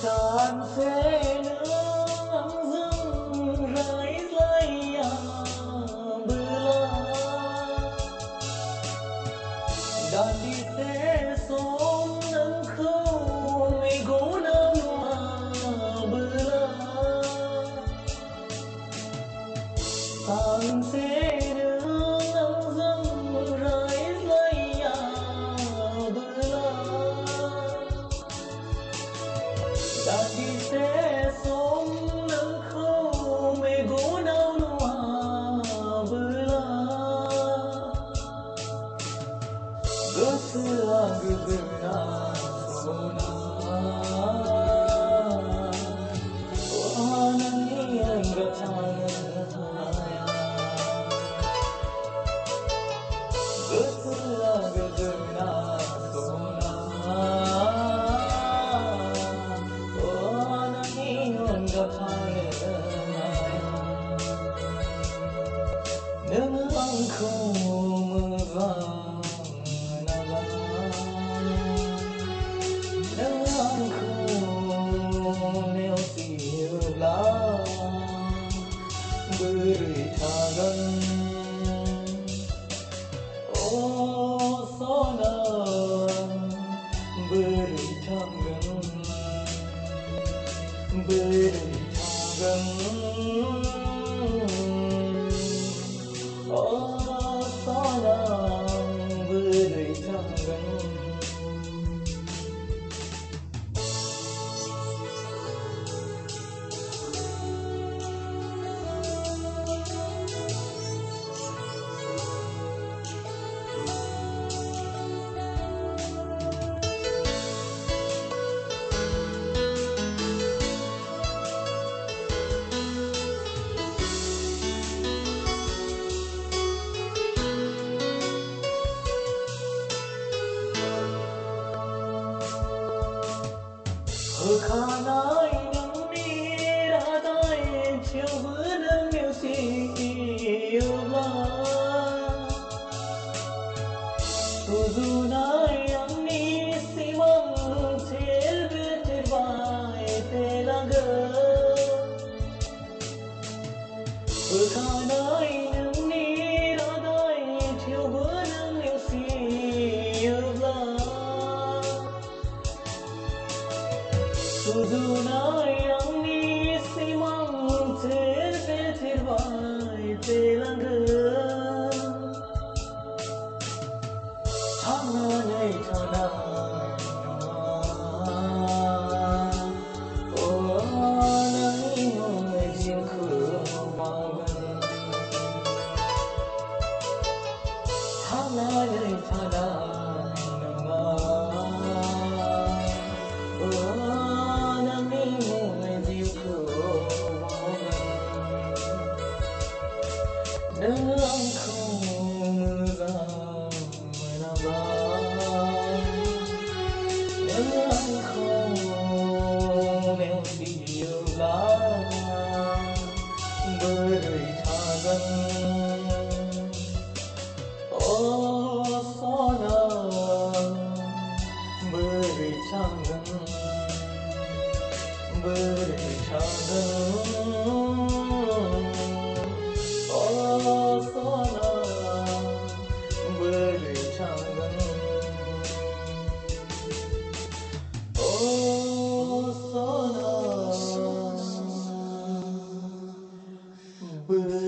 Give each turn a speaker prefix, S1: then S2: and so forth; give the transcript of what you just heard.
S1: Tàn phế nước rừng rơi lây bữa đàn đi xe xóm nâng khâu mây gỗ nâng hoa bữa tàn phế nước rừng rơi lây bữa đàn đi xe xóm nâng khâu mây gỗ nâng hoa bữa Gısla gıgına sona O anani engatana Gısla gıgına sona O anani engatana Nâng ang khâu vàng nâng khâu neo siêu lá bơi thả gần ô gió nâng bơi thả gần bơi thả gần ô gió nâng bơi thả gần Khanai nang ni ra dai chiều bữa nâng yêu siêu la tu nai ang ni si mang thel bet vai te lang Khanai nang ni ra dai chiều bữa nâng yêu siêu la Sudunai ang ni si mang ter vai te lang thana nei thana o nai ngồi riêng khờ mang thana nei thana nâng khâu vàng na vàng nâng khâu neo siêu lá bơi thả gần ô gió nâng bơi thả gần bơi thả gần bơi